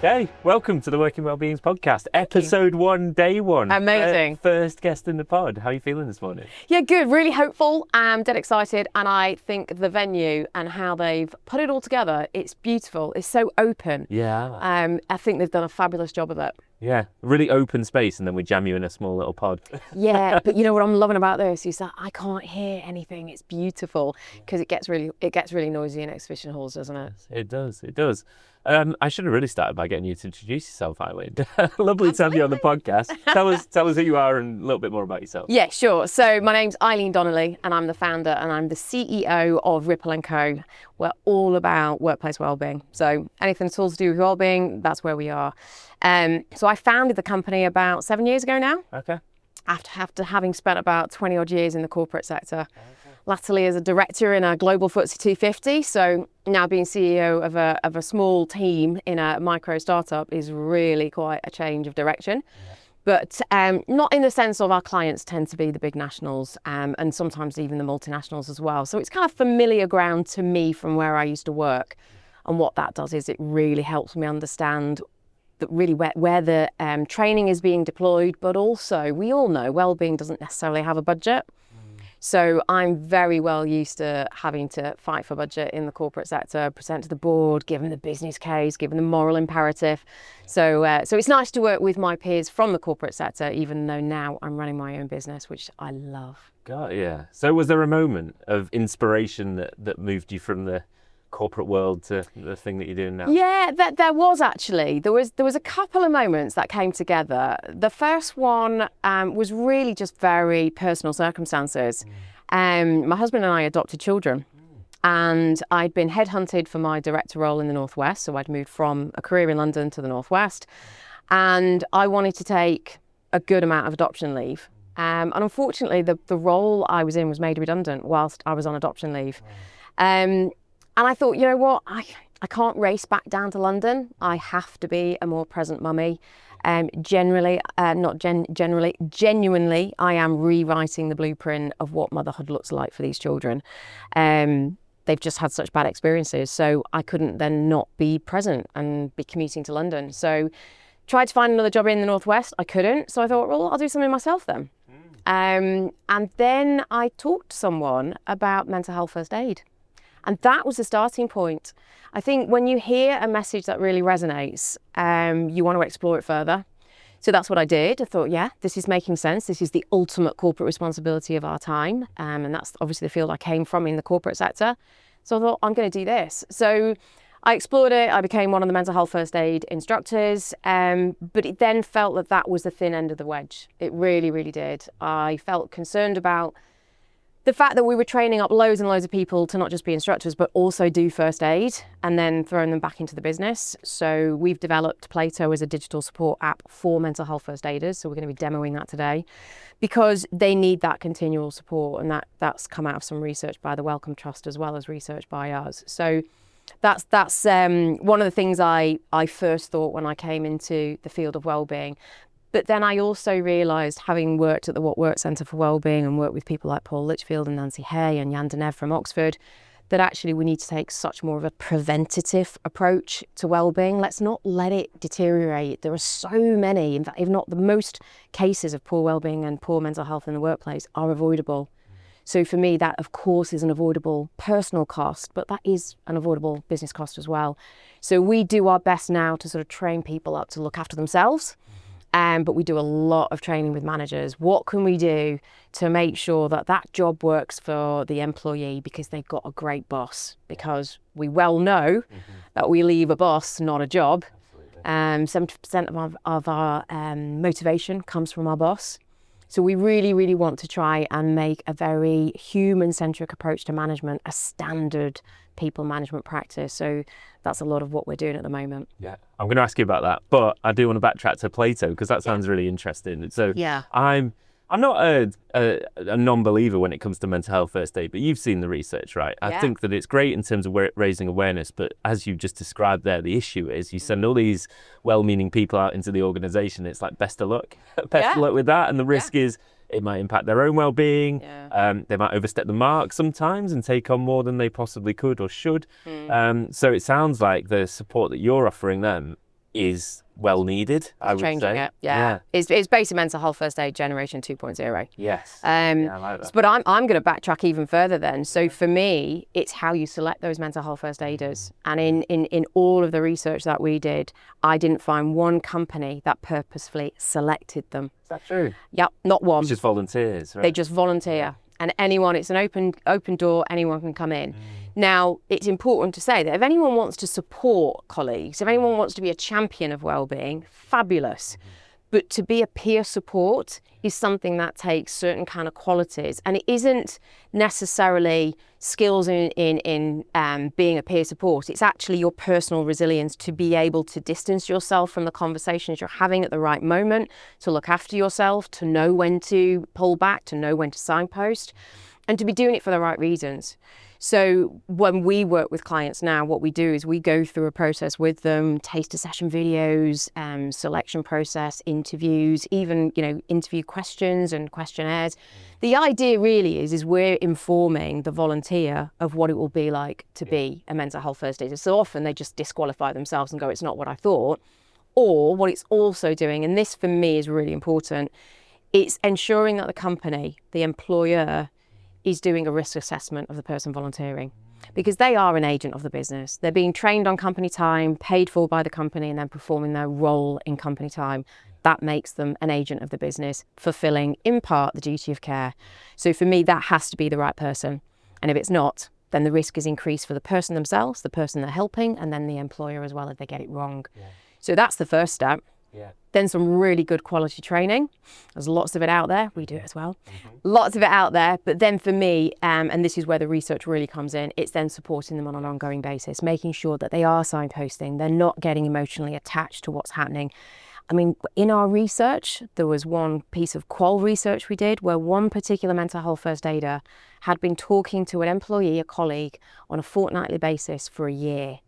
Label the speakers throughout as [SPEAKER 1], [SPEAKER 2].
[SPEAKER 1] Okay, welcome to the Working Wellbeings podcast, episode 1, day 1.
[SPEAKER 2] Amazing.
[SPEAKER 1] First guest in the pod. How are you feeling this morning?
[SPEAKER 2] Yeah, good. Really hopeful. I'm dead excited. And I think the venue and how they've put it all together, it's beautiful. It's so open.
[SPEAKER 1] Yeah.
[SPEAKER 2] I think they've done a fabulous job of it.
[SPEAKER 1] Yeah, really open space, and then we jam you in a small little pod.
[SPEAKER 2] Yeah, but you know what I'm loving about this is that I can't hear anything. It's beautiful because it gets really noisy in exhibition halls, doesn't it?
[SPEAKER 1] It does. I should have really started by getting you to introduce yourself, Eileen. Lovely to have you on the podcast. Tell us who you are and a little bit more about yourself.
[SPEAKER 2] Yeah, sure. So my name's Eileen Donnelly and I'm the founder and I'm the CEO of Ripple&Co. We're all about workplace wellbeing. So anything at all to do with wellbeing, that's where we are. So I founded the company about 7 years ago now.
[SPEAKER 1] Okay.
[SPEAKER 2] After having spent about 20 odd years in the corporate sector. Latterly as a director in a global FTSE 250, so now being CEO of a small team in a micro startup is really quite a change of direction. Yeah. But not in the sense of our clients tend to be the big nationals and sometimes even the multinationals as well. So it's kind of familiar ground to me from where I used to work. And what that does is it really helps me understand that really where the training is being deployed, but also we all know wellbeing doesn't necessarily have a budget. So I'm very well used to having to fight for budget in the corporate sector, present to the board, give them the business case, give them the moral imperative. So it's nice to work with my peers from the corporate sector, even though now I'm running my own business, which I love.
[SPEAKER 1] God, yeah. So was there a moment of inspiration that moved you from the corporate world to the thing that you're doing now?
[SPEAKER 2] Yeah, there was actually. There was a couple of moments that came together. The first one was really just very personal circumstances. My husband and I adopted children, and I'd been headhunted for my director role in the Northwest, so I'd moved from a career in London to the Northwest, and I wanted to take a good amount of adoption leave. And unfortunately, the role I was in was made redundant whilst I was on adoption leave. And I thought, you know what, I can't race back down to London. I have to be a more present mummy. Genuinely, I am rewriting the blueprint of what motherhood looks like for these children. They've just had such bad experiences, so I couldn't then not be present and be commuting to London. So tried to find another job in the Northwest. I couldn't, so I thought, well, I'll do something myself then. And then I talked to someone about mental health first aid. And that was the starting point. I think when you hear a message that really resonates, you want to explore it further. So that's what I did. I thought, yeah, this is making sense. This is the ultimate corporate responsibility of our time. And that's obviously the field I came from in the corporate sector. So I thought, I'm going to do this. So I explored it. I became one of the mental health first aid instructors. But it then felt that was the thin end of the wedge. It really, really did. I felt concerned about the fact that we were training up loads and loads of people to not just be instructors, but also do first aid and then throwing them back into the business. So we've developed Plato as a digital support app for mental health first aiders. So we're going to be demoing that today because they need that continual support. And that's come out of some research by the Wellcome Trust as well as research by us. So that's one of the things I first thought when I came into the field of wellbeing. But then I also realised, having worked at the What Works Centre for Wellbeing and worked with people like Paul Litchfield and Nancy Hay and Jan Denev from Oxford, that actually we need to take such more of a preventative approach to wellbeing. Let's not let it deteriorate. There are so many, in fact, if not the most cases of poor wellbeing and poor mental health in the workplace are avoidable. So for me, that of course is an avoidable personal cost, but that is an avoidable business cost as well. So we do our best now to sort of train people up to look after themselves. But we do a lot of training with managers. What can we do to make sure that job works for the employee because they've got a great boss? Because we well know that we leave a boss, not a job. 70% of our motivation comes from our boss. So we really, really want to try and make a very human-centric approach to management a standard people management practice. So that's a lot of what we're doing at the moment.
[SPEAKER 1] Yeah, I'm going to ask you about that, but I do want to backtrack to Plato because that sounds really interesting. So
[SPEAKER 2] yeah.
[SPEAKER 1] I'm not a non-believer when it comes to mental health first aid, but you've seen the research, right? I think that it's great in terms of raising awareness, but as you just described there, the issue is you send all these well-meaning people out into the organisation. It's like, best of luck. Best of luck with that. And the risk is it might impact their own well-being. They might overstep the mark sometimes and take on more than they possibly could or should. So it sounds like the support that you're offering them is well needed, I would
[SPEAKER 2] Changing
[SPEAKER 1] say.
[SPEAKER 2] it, yeah. It's basically mental health first aid generation 2.0.
[SPEAKER 1] Yes. Yeah, I like that.
[SPEAKER 2] But I'm going to backtrack even further then. So for me, it's how you select those mental health first aiders. And in all of the research that we did, I didn't find one company that purposefully selected them.
[SPEAKER 1] Is that true?
[SPEAKER 2] Yep, not one.
[SPEAKER 1] It's just volunteers, right?
[SPEAKER 2] They just volunteer. And anyone, it's an open door, anyone can come in. Now, it's important to say that if anyone wants to support colleagues, if anyone wants to be a champion of wellbeing, fabulous. But to be a peer support is something that takes certain kind of qualities, and it isn't necessarily skills in being a peer support. It's actually your personal resilience to be able to distance yourself from the conversations you're having at the right moment, to look after yourself, to know when to pull back, to know when to signpost, and to be doing it for the right reasons. So when we work with clients now, what we do is we go through a process with them, taster session videos, selection process, interviews, even, interview questions and questionnaires. The idea really is we're informing the volunteer of what it will be like to be a mental health first aider. So often they just disqualify themselves and go, it's not what I thought. Or what it's also doing, and this for me is really important, it's ensuring that the company, the employer, is doing a risk assessment of the person volunteering, because they are an agent of the business. They're being trained on company time, paid for by the company, and then performing their role in company time. That makes them an agent of the business, fulfilling in part the duty of care. So for me, that has to be the right person. And if it's not, then the risk is increased for the person themselves, the person they're helping, and then the employer as well if they get it wrong. So that's the first step. Then some really good quality training. There's lots of it out there. We do it as well. Lots of it out there. But then for me, and this is where the research really comes in, it's then supporting them on an ongoing basis, making sure that they are signposting, they're not getting emotionally attached to what's happening. I mean, in our research, there was one piece of qual research we did where one particular mental health first aider had been talking to an employee, a colleague, on a fortnightly basis for a year.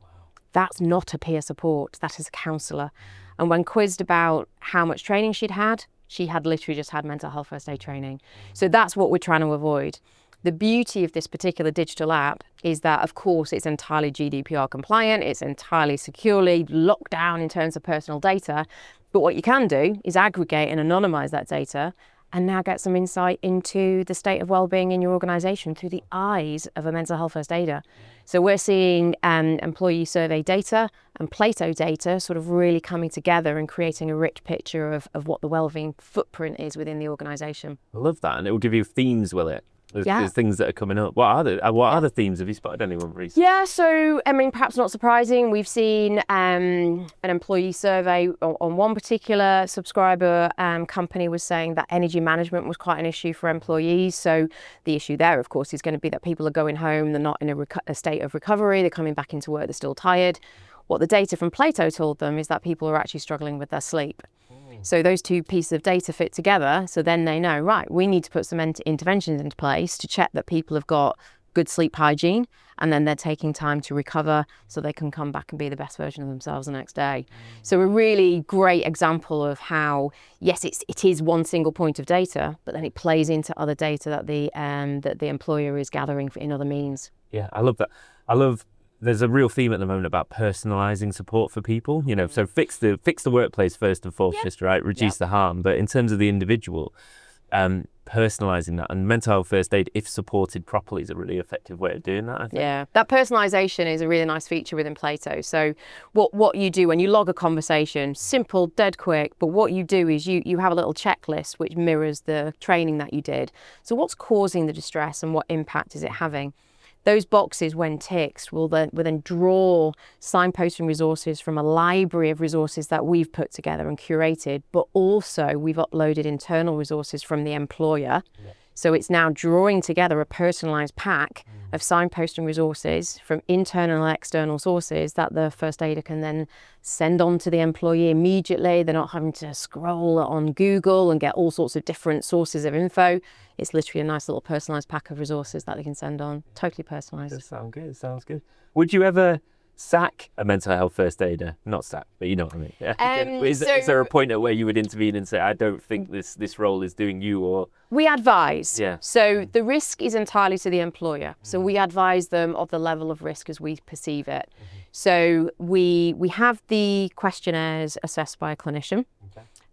[SPEAKER 2] That's not a peer support, that is a counsellor. And when quizzed about how much training she had literally just had mental health first aid training. So that's what we're trying to avoid. The beauty of this particular digital app is that, of course, it's entirely GDPR compliant, it's entirely securely locked down in terms of personal data. But what you can do is aggregate and anonymise that data and now get some insight into the state of wellbeing in your organisation through the eyes of a mental health first aider. So we're seeing employee survey data and Plato data sort of really coming together and creating a rich picture of what the wellbeing footprint is within the organisation.
[SPEAKER 1] I love that, and it will give you themes, will it? There's things that are coming up. What are the themes? Have you spotted anyone recently?
[SPEAKER 2] Yeah, so, I mean, perhaps not surprising, we've seen an employee survey on one particular subscriber company was saying that energy management was quite an issue for employees. So the issue there, of course, is going to be that people are going home, they're not in a state of recovery, they're coming back into work, they're still tired. What the data from Plato told them is that people are actually struggling with their sleep. So those two pieces of data fit together. So then they know, right, we need to put some interventions into place to check that people have got good sleep hygiene, and then they're taking time to recover so they can come back and be the best version of themselves the next day. So a really great example of how, yes, it is one single point of data, but then it plays into other data that the employer is gathering in other means.
[SPEAKER 1] Yeah, I love that. There's a real theme at the moment about personalising support for people, so fix the workplace first and foremost, right? Reduce the harm. But in terms of the individual, personalising that, and mental health first aid, if supported properly, is a really effective way of doing that, I think.
[SPEAKER 2] Yeah, that personalisation is a really nice feature within Plato. So what you do when you log a conversation, simple, dead quick, but what you do is you have a little checklist which mirrors the training that you did. So what's causing the distress and what impact is it having? Those boxes, when ticked, will then draw signposting resources from a library of resources that we've put together and curated, but also we've uploaded internal resources from the employer. So it's now drawing together a personalised pack of signposting resources from internal and external sources that the first aider can then send on to the employee immediately. They're not having to scroll on Google and get all sorts of different sources of info. It's literally a nice little personalised pack of resources that they can send on, totally personalised.
[SPEAKER 1] Sounds good. Would you ever sack a mental health first aider? Not sack, but you know what I mean. Yeah. Is there a point at where you would intervene and say, I don't think this role is doing you, or?
[SPEAKER 2] We advise.
[SPEAKER 1] Yeah.
[SPEAKER 2] So the risk is entirely to the employer. So we advise them of the level of risk as we perceive it. So we have the questionnaires assessed by a clinician,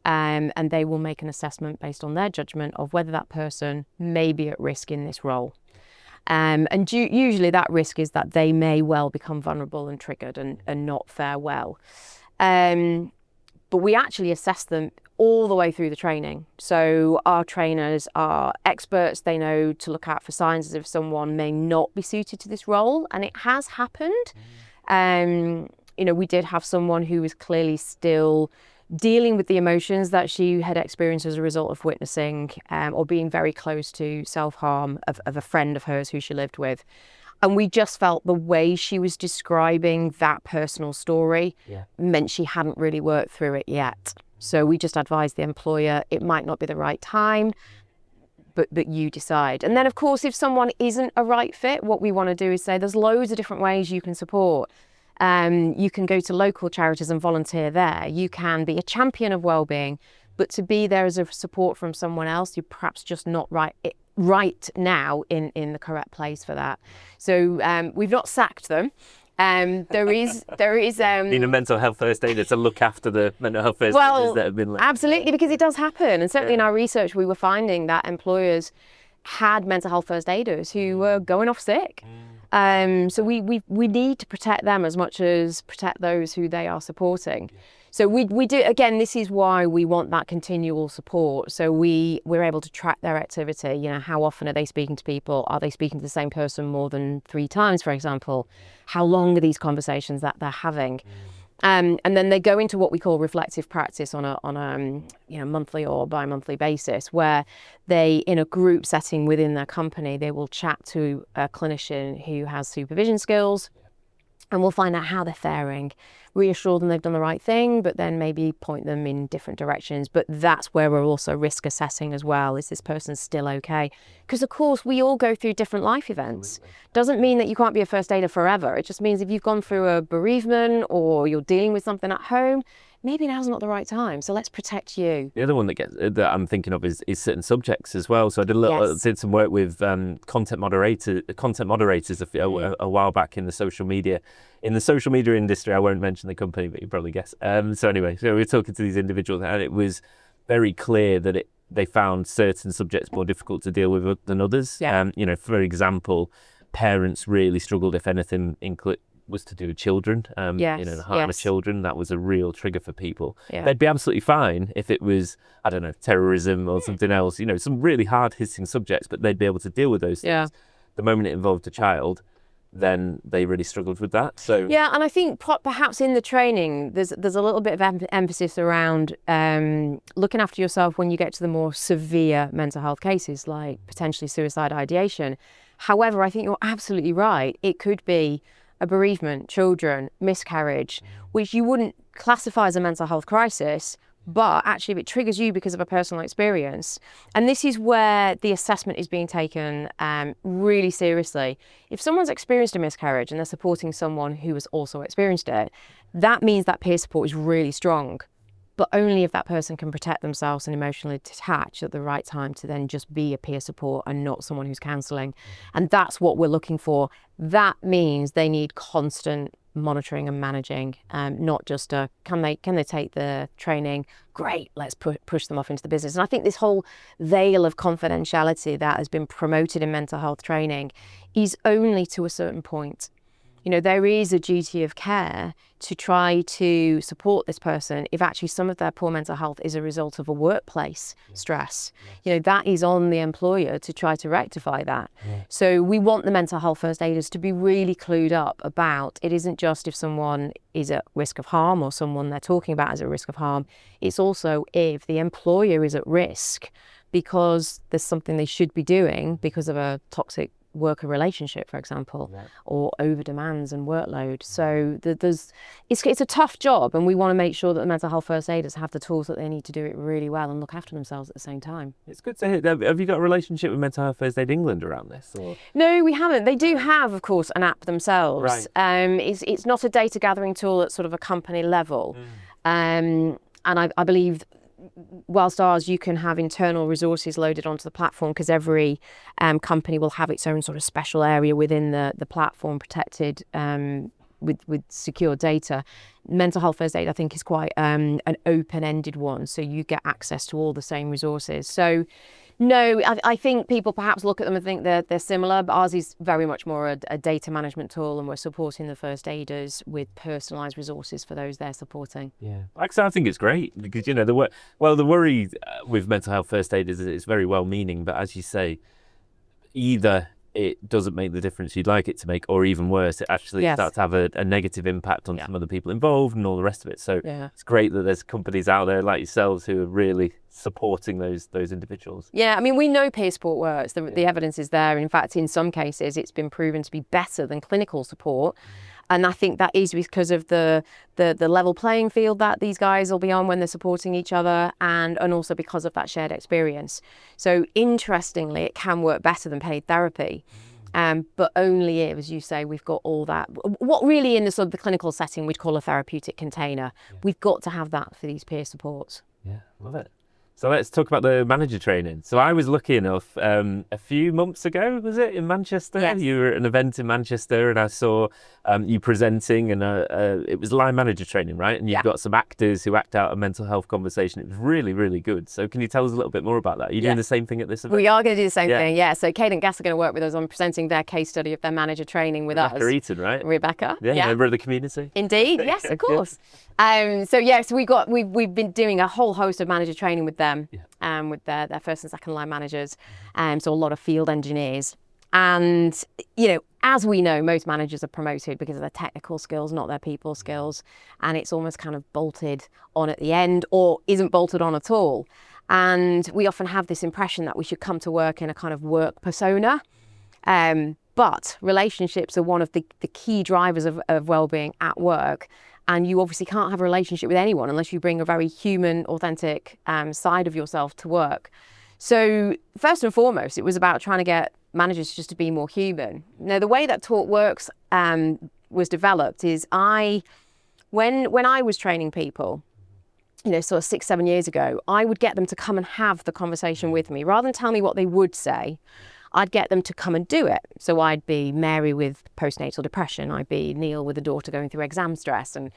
[SPEAKER 2] and they will make an assessment based on their judgment of whether that person may be at risk in this role. And usually that risk is that they may well become vulnerable and triggered and not fare well. But we actually assess them all the way through the training. So our trainers are experts. They know to look out for signs as if someone may not be suited to this role. And it has happened. We did have someone who was clearly still dealing with the emotions that she had experienced as a result of witnessing or being very close to self-harm of a friend of hers who she lived with. And we just felt the way she was describing that personal story meant she hadn't really worked through it yet. So we just advised the employer, it might not be the right time, but you decide. And then, of course, if someone isn't a right fit, what we want to do is say there's loads of different ways you can support. You can go to local charities and volunteer there. You can be a champion of wellbeing, but to be there as a support from someone else, you're perhaps just not right now in the correct place for that. So we've not sacked them. There is
[SPEAKER 1] being a mental health first aider to look after the mental health first aiders that have been left.
[SPEAKER 2] Absolutely, because it does happen, and certainly in our research we were finding that employers had mental health first aiders who were going off sick. So we need to protect them as much as protect those who they are supporting. So we do, again, this is why we want that continual support. So we're able to track their activity. How often are they speaking to people? Are they speaking to the same person more than 3 times, for example? How long are these conversations that they're having? And then they go into what we call reflective practice on a monthly or bi-monthly basis, where they, in a group setting within their company, they will chat to a clinician who has supervision skills, and we'll find out how they're faring, reassure them they've done the right thing, but then maybe point them in different directions. But that's where we're also risk assessing as well. Is this person still okay? Because, of course, we all go through different life events. Doesn't mean that you can't be a first aider forever. It just means if you've gone through a bereavement or you're dealing with something at home, maybe now's not the right time. So let's protect you.
[SPEAKER 1] The other one that I'm thinking of is certain subjects as well. So I did some work with content moderators a while back in the social media industry. I won't mention the company, but you probably guess. So we were talking to these individuals, and it was very clear that they found certain subjects more difficult to deal with than others. For example, parents really struggled, if anything, was to do with children, the harm of children. That was a real trigger for people. They'd be absolutely fine if it was, I don't know, terrorism or something else, some really hard hitting subjects, but they'd be able to deal with those things. The moment it involved a child, then they really struggled with that. So
[SPEAKER 2] and I think perhaps in the training there's a little bit of emphasis around looking after yourself when you get to the more severe mental health cases, like potentially suicide ideation. However, I think you're absolutely right. It could be a bereavement, children, miscarriage, which you wouldn't classify as a mental health crisis, but actually if it triggers you because of a personal experience. And this is where the assessment is being taken really seriously. If someone's experienced a miscarriage and they're supporting someone who has also experienced it, that means that peer support is really strong, but only if that person can protect themselves and emotionally detach at the right time to then just be a peer support and not someone who's counselling. And that's what we're looking for. That means they need constant monitoring and managing, not just can they take the training? Great, let's push them off into the business. And I think this whole veil of confidentiality that has been promoted in mental health training is only to a certain point. There is a duty of care to try to support this person if actually some of their poor mental health is a result of a workplace stress. That is on the employer to try to rectify that. So we want the mental health first aiders to be really clued up about it isn't just if someone is at risk of harm or someone they're talking about is at risk of harm. It's also if the employer is at risk because there's something they should be doing because of a toxic worker relationship, for example, or over demands and workload. So it's a tough job, and we want to make sure that the mental health first aiders have the tools that they need to do it really well and look after themselves at the same time.
[SPEAKER 1] It's good to hear. Have you got a relationship with Mental Health First Aid England around this? Or?
[SPEAKER 2] No, we haven't. They do have, of course, an app themselves.
[SPEAKER 1] Right.
[SPEAKER 2] It's not a data gathering tool at sort of a company level. And I believe whilst ours, you can have internal resources loaded onto the platform because every company will have its own sort of special area within the platform protected with secure data. Mental health first aid, I think, is quite an open-ended one, so you get access to all the same resources. So no, I think people perhaps look at them and think they're similar, but ours is very much more a data management tool, and we're supporting the first aiders with personalised resources for those they're supporting.
[SPEAKER 1] Yeah, actually, I think it's great because, you know, the worry with mental health first aiders is it's very well-meaning, but as you say, either it doesn't make the difference you'd like it to make, or even worse, it actually starts to have a negative impact on some other people involved and all the rest of it. So it's great that there's companies out there like yourselves who are really supporting those individuals.
[SPEAKER 2] Yeah, I mean, we know peer support works. The evidence is there. In fact, in some cases, it's been proven to be better than clinical support. And I think that is because of the level playing field that these guys will be on when they're supporting each other, and also because of that shared experience. So interestingly, it can work better than paid therapy, but only if, as you say, we've got all that. What really in the sort of the clinical setting we'd call a therapeutic container. We've got to have that for these peer supports.
[SPEAKER 1] Yeah, love it. So let's talk about the manager training. So I was lucky enough a few months ago, was it, in Manchester?
[SPEAKER 2] Yes.
[SPEAKER 1] You were at an event in Manchester and I saw you presenting, and it was line manager training, right? And you've got some actors who act out a mental health conversation. It was really, really good. So can you tell us a little bit more about that? Are you doing the same thing at this event?
[SPEAKER 2] We are going to do the same thing, yeah. So Kate and Gas are going to work with us on presenting their case study of their manager training with us.
[SPEAKER 1] Rebecca Eaton, right?
[SPEAKER 2] Rebecca,
[SPEAKER 1] yeah. Member of the community.
[SPEAKER 2] Indeed, yes, of course. So we've been doing a whole host of manager training with them, with their first and second line managers, so a lot of field engineers. And, you know, as we know, most managers are promoted because of their technical skills, not their people skills. And it's almost kind of bolted on at the end, or isn't bolted on at all. And we often have this impression that we should come to work in a kind of work persona. But relationships are one of the key drivers of well-being at work. And you obviously can't have a relationship with anyone unless you bring a very human, authentic side of yourself to work. So first and foremost, it was about trying to get managers just to be more human. Now, the way that Talk Works was developed is when I was training people, you know, sort of 6-7 years ago, I would get them to come and have the conversation with me. Rather than tell me what they would say, I'd get them to come and do it. So I'd be Mary with postnatal depression. I'd be Neil with a daughter going through exam stress. And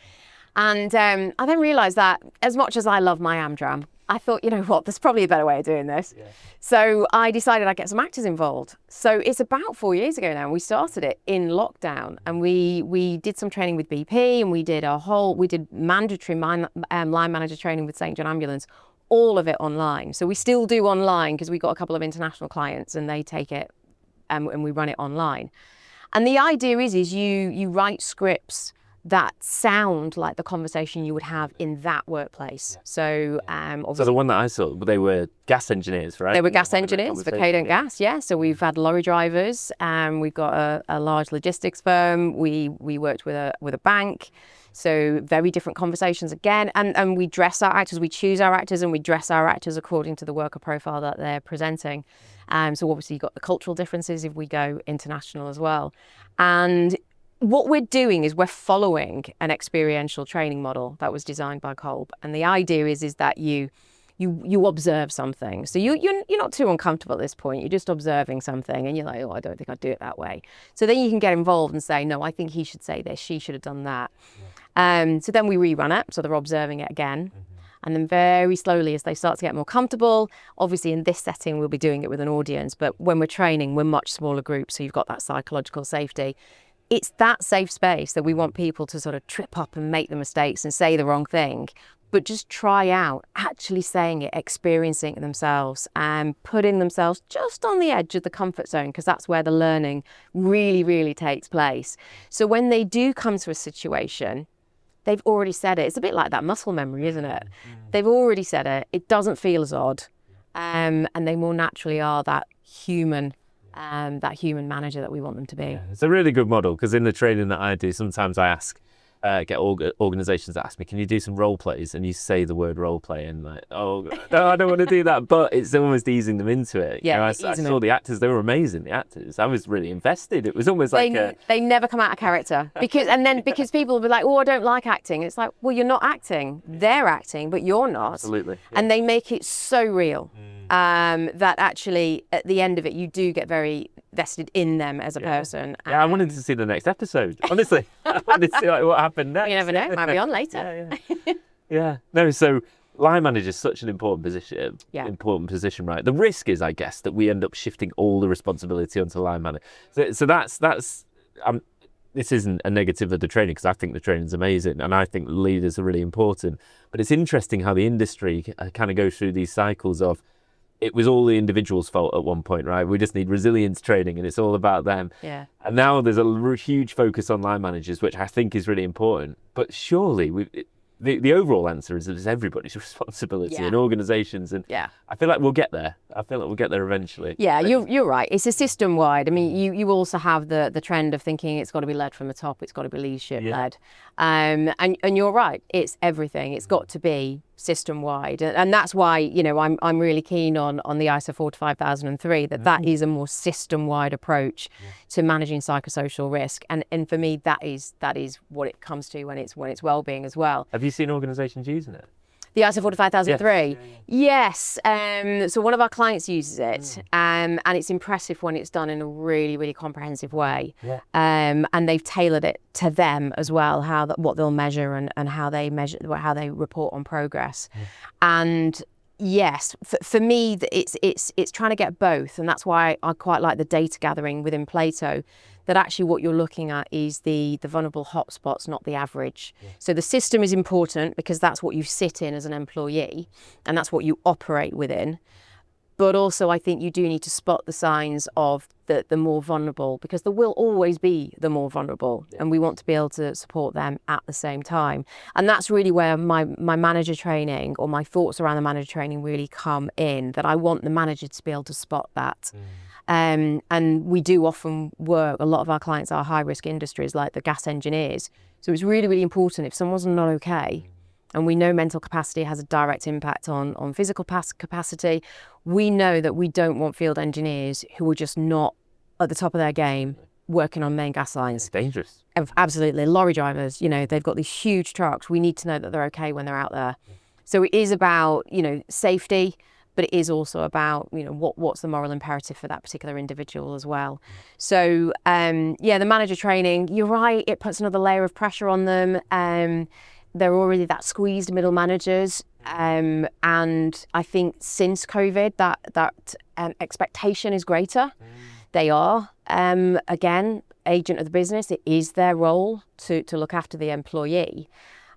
[SPEAKER 2] I then realised that as much as I love my Amdram, I thought, you know what, there's probably a better way of doing this. Yeah. So I decided I'd get some actors involved. So it's about 4 years ago now, and we started it in lockdown, and we did some training with BP, and we did mandatory line manager training with St John Ambulance, all of it online. So we still do online because we've got a couple of international clients and they take it and we run it online. And the idea is you write scripts that sound like the conversation you would have in that workplace. So
[SPEAKER 1] so the one that I saw, they were gas engineers, right?
[SPEAKER 2] They were gas engineers for Cadent Gas, yeah. So we've had lorry drivers, we've got a large logistics firm, we worked with a bank. So very different conversations again, and we dress our actors, we choose our actors, and we dress our actors according to the worker profile that they're presenting. So obviously you've got the cultural differences if we go international as well. And what we're doing is we're following an experiential training model that was designed by Kolb. And the idea is that you observe something. So you're not too uncomfortable at this point. You're just observing something and you're like, oh, I don't think I'd do it that way. So then you can get involved and say, no, I think he should say this, she should have done that. So then we rerun it. So they're observing it again. And then very slowly, as they start to get more comfortable, obviously in this setting, we'll be doing it with an audience. But when we're training, we're much smaller groups. So you've got that psychological safety. It's that safe space that we want people to sort of trip up and make the mistakes and say the wrong thing, but just try out actually saying it, experiencing it themselves, and putting themselves just on the edge of the comfort zone, because that's where the learning really, really takes place. So when they do come to a situation, they've already said it. It's a bit like that muscle memory, isn't it? They've already said it. It doesn't feel as odd, and they more naturally are that human manager that we want them to be.
[SPEAKER 1] Yeah, it's a really good model, because in the training that I do, sometimes I get organisations that ask me, can you do some role plays? And you say the word role play and like, oh, no, I don't want to do that. But it's almost easing them into it.
[SPEAKER 2] Yeah,
[SPEAKER 1] you know, I saw the actors, they were amazing, the actors. I was really invested. It was almost
[SPEAKER 2] they never come out of character. Because people will be like, oh, I don't like acting. It's like, well, you're not acting. They're acting, but you're not.
[SPEAKER 1] Absolutely. Yeah.
[SPEAKER 2] And they make it so real that actually at the end of it, you do get very vested in them as a person.
[SPEAKER 1] Yeah, I wanted to see the next episode. Honestly, I wanted to see like what happened next.
[SPEAKER 2] You never know, might be on later.
[SPEAKER 1] Yeah. No, so line manager is such an important position. Important position, right? The risk is, I guess, that we end up shifting all the responsibility onto line manager. So that's this isn't a negative of the training, because I think the training is amazing and I think leaders are really important. But it's interesting how the industry kind of goes through these cycles of, it was all the individual's fault at one point, right? We just need resilience training and it's all about them.
[SPEAKER 2] Yeah.
[SPEAKER 1] And now there's a huge focus on line managers, which I think is really important. But surely the overall answer is that it's everybody's responsibility in organisations. And I feel like we'll get there. I feel like we'll get there eventually.
[SPEAKER 2] Yeah, you're right. It's a system wide. I mean, you also have the trend of thinking it's got to be led from the top. It's got to be leadership led. And you're right. It's everything. It's got to be system wide. And that's why, you know, I'm really keen on the ISO 45003, that is a more system wide approach to managing psychosocial risk. And for me, that is what it comes to when it's well-being as well.
[SPEAKER 1] Have you seen organisations using it?
[SPEAKER 2] The ISO 45003? Yes. So one of our clients uses it, and it's impressive when it's done in a really, really comprehensive way. And they've tailored it to them as well, what they'll measure and how they report on progress. And yes, for me, it's trying to get both, and that's why I quite like the data gathering within Plato. That actually what you're looking at is the vulnerable hotspots, not the average. So the system is important because that's what you sit in as an employee and that's what you operate within. But also I think you do need to spot the signs of the more vulnerable, because there will always be the more vulnerable and we want to be able to support them at the same time. And that's really where my manager training, or my thoughts around the manager training, really come in, that I want the manager to be able to spot that. And we do often work, a lot of our clients are high risk industries like the gas engineers. So it's really, really important if someone's not okay, and we know mental capacity has a direct impact on physical capacity, we know that we don't want field engineers who are just not at the top of their game working on main gas lines.
[SPEAKER 1] It's dangerous.
[SPEAKER 2] Absolutely. Lorry drivers, you know, they've got these huge trucks. We need to know that they're okay when they're out there. So it is about, you know, safety, but it is also about, you know, what's the moral imperative for that particular individual as well. So, the manager training, you're right, it puts another layer of pressure on them. They're already that squeezed middle managers. And I think since COVID, that expectation is greater. They are, again, agent of the business. It is their role to look after the employee.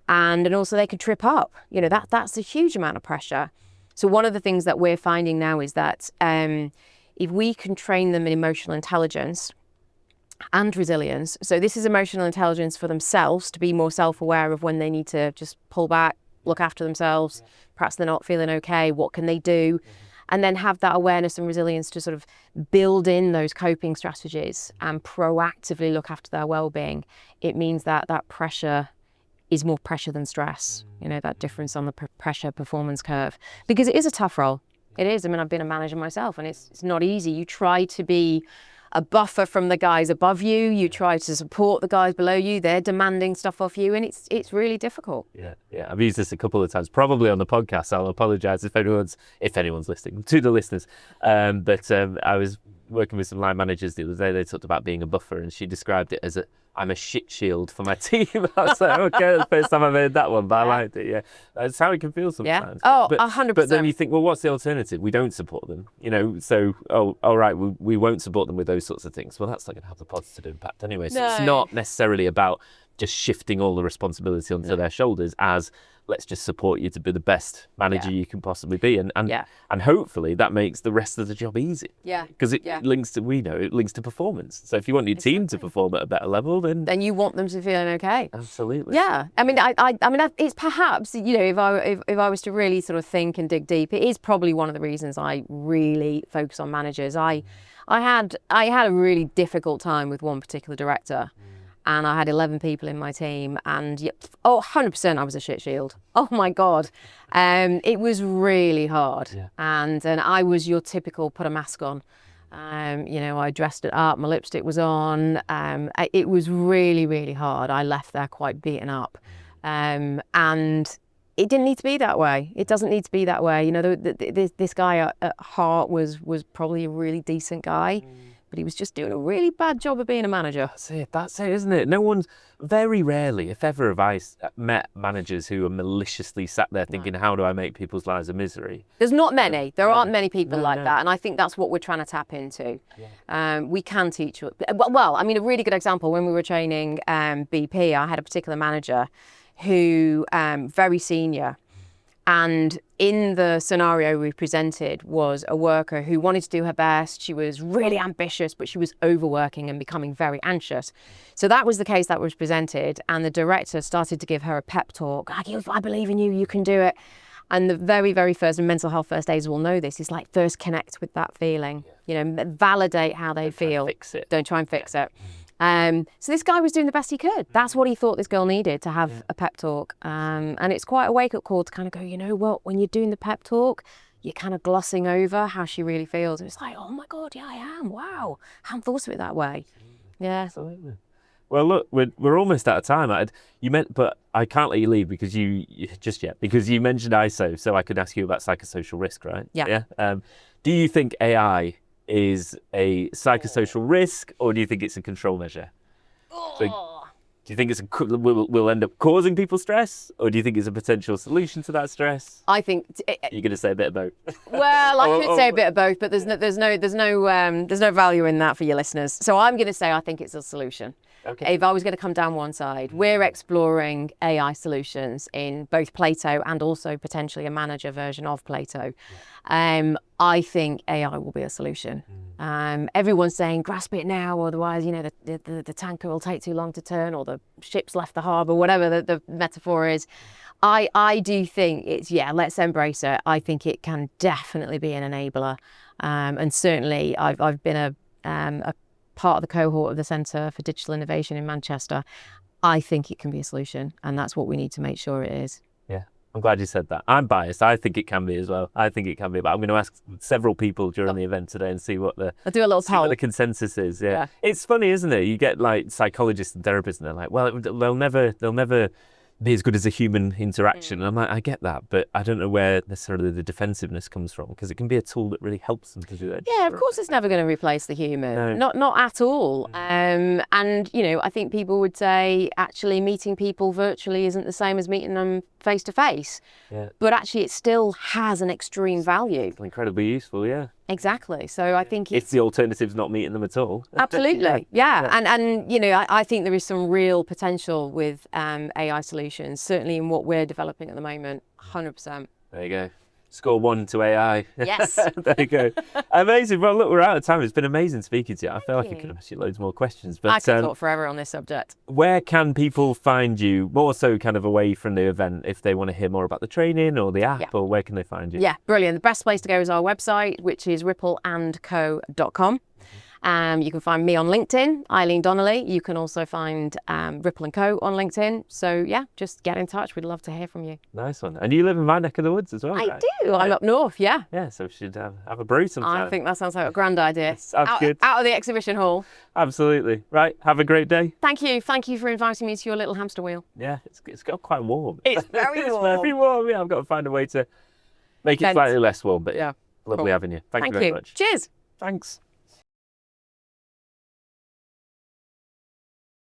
[SPEAKER 2] And also they could trip up. You know, that's a huge amount of pressure. So one of the things that we're finding now is that if we can train them in emotional intelligence and resilience, so this is emotional intelligence for themselves to be more self-aware of when they need to just pull back, look after themselves, perhaps they're not feeling okay, what can they do? And then have that awareness and resilience to sort of build in those coping strategies and proactively look after their well-being. It means that pressure is more pressure than stress, you know, that difference on the pressure performance curve, because it is a tough role. It is. I mean, I've been a manager myself and it's not easy. You try to be a buffer from the guys above you. You try to support the guys below you. They're demanding stuff off you and it's really difficult.
[SPEAKER 1] Yeah. I've used this a couple of times, probably on the podcast. I'll apologise if anyone's listening, to the listeners. But I was working with some line managers the other day. They talked about being a buffer and she described it as I'm a shit shield for my team. I was like, okay, that's the first time I've heard that one, but I liked it, yeah. That's how it can feel sometimes.
[SPEAKER 2] Yeah. 100%.
[SPEAKER 1] But then you think, well, what's the alternative? We don't support them, you know, so, all right, we won't support them with those sorts of things. Well, that's not going to have a positive impact anyway. So it's not necessarily about just shifting all the responsibility onto their shoulders as let's just support you to be the best manager you can possibly be. And hopefully that makes the rest of the job easy. Yeah. Because it links to performance. So if you want your team to perform at a better level, then
[SPEAKER 2] you want them to feel okay.
[SPEAKER 1] Absolutely.
[SPEAKER 2] Yeah. I mean, it's perhaps, you know, if I was to really sort of think and dig deep, it is probably one of the reasons I really focus on managers. I had a really difficult time with one particular director. And I had 11 people in my team and 100% I was a shit shield. Oh my God. It was really hard. Yeah. And I was your typical put a mask on. You know, I dressed it up, my lipstick was on. It was really, really hard. I left there quite beaten up. And it didn't need to be that way. It doesn't need to be that way. You know, this guy at heart was probably a really decent guy. but he was just doing a really bad job of being a manager.
[SPEAKER 1] That's it, isn't it? No one's, very rarely, if ever, have I met managers who are maliciously sat there thinking, how do I make people's lives a misery?
[SPEAKER 2] There's not many. There aren't many people like that. And I think that's what we're trying to tap into.
[SPEAKER 1] Yeah.
[SPEAKER 2] We can teach. Well, I mean, a really good example, when we were training BP, I had a particular manager who, very senior, and in the scenario we presented was a worker who wanted to do her best. She was really ambitious, but she was overworking and becoming very anxious. So that was the case that was presented. And the director started to give her a pep talk. I believe in you, you can do it. And the very, very first, and mental health first aiders will know this, is like first connect with that feeling, validate how they feel.
[SPEAKER 1] Fix it.
[SPEAKER 2] Don't try and fix it. So this guy was doing the best he could. That's what he thought this girl needed, to have a pep talk. And it's quite a wake-up call to kind of go, you know what, when you're doing the pep talk, you're kind of glossing over how she really feels. It's like, oh my God, yeah, I am. Wow. I haven't thought of it that way. Yeah.
[SPEAKER 1] Absolutely. Well, look, we're almost out of time. But I can't let you leave because because you mentioned ISO, so I could ask you about psychosocial risk, right?
[SPEAKER 2] Yeah.
[SPEAKER 1] Do you think AI is a psychosocial risk, or do you think it's a control measure? So, do you think will end up causing people stress, or do you think it's a potential solution to that stress?
[SPEAKER 2] I think
[SPEAKER 1] you're going to say a bit of both.
[SPEAKER 2] Well, I could say a bit of both, but there's no value in that for your listeners. So I'm going to say I think it's a solution.
[SPEAKER 1] Okay.
[SPEAKER 2] If I was going to come down one side, we're exploring AI solutions in both Plato and also potentially a manager version of Plato. I think AI will be a solution. Everyone's saying grasp it now, otherwise, the tanker will take too long to turn, or the ship's left the harbour, whatever the metaphor is. I do think it's, let's embrace it. I think it can definitely be an enabler. And certainly I've been a part of the cohort of the Centre for Digital Innovation in Manchester. I think it can be a solution, and that's what we need to make sure it is.
[SPEAKER 1] Yeah, I'm glad you said that. I'm biased. I think it can be as well. I think it can be, but I'm going to ask several people during the event today and see what
[SPEAKER 2] I'll do a little poll.
[SPEAKER 1] What the consensus is. Yeah. It's funny, isn't it? You get like psychologists and therapists, and they're like, well, they'll never be as good as a human interaction. And I'm like, I get that, but I don't know where necessarily the defensiveness comes from, because it can be a tool that really helps them to do that.
[SPEAKER 2] Yeah, of course it's never going to replace the human. No. Not at all. And, I think people would say actually meeting people virtually isn't the same as meeting them face to face.
[SPEAKER 1] Yeah.
[SPEAKER 2] But actually it still has an extreme value.
[SPEAKER 1] It's incredibly useful, yeah.
[SPEAKER 2] Exactly. So I think
[SPEAKER 1] if the alternative's not meeting them at all.
[SPEAKER 2] Absolutely. Yeah. And I think there is some real potential with AI solutions, certainly in what we're developing at the moment. 100%.
[SPEAKER 1] There you go. Score 1 to AI.
[SPEAKER 2] Yes.
[SPEAKER 1] There you go. Amazing. Well, look, we're out of time. It's been amazing speaking to you. I feel like I could ask you loads more questions. But
[SPEAKER 2] I could talk forever on this subject.
[SPEAKER 1] Where can people find you, more so kind of away from the event, if they want to hear more about the training or the app, or where can they find you?
[SPEAKER 2] Yeah, brilliant. The best place to go is our website, which is Ripple&Co.com. You can find me on LinkedIn, Eileen Donnelly. You can also find Ripple&Co on LinkedIn. So just get in touch. We'd love to hear from you.
[SPEAKER 1] Nice one. And you live in my neck of the woods as well,
[SPEAKER 2] I
[SPEAKER 1] right?
[SPEAKER 2] do. I'm up north, yeah.
[SPEAKER 1] Yeah, so we should have a brew sometime.
[SPEAKER 2] I think that sounds like a grand idea.
[SPEAKER 1] Sounds good.
[SPEAKER 2] Out of the exhibition hall.
[SPEAKER 1] Absolutely. Right, have a great day.
[SPEAKER 2] Thank you. Thank you for inviting me to your little hamster wheel.
[SPEAKER 1] Yeah, it's got quite warm.
[SPEAKER 2] It's very warm.
[SPEAKER 1] It's very warm, yeah. I've got to find a way to make it slightly less warm, but lovely having you. Thank you very much.
[SPEAKER 2] Cheers.
[SPEAKER 1] Thanks.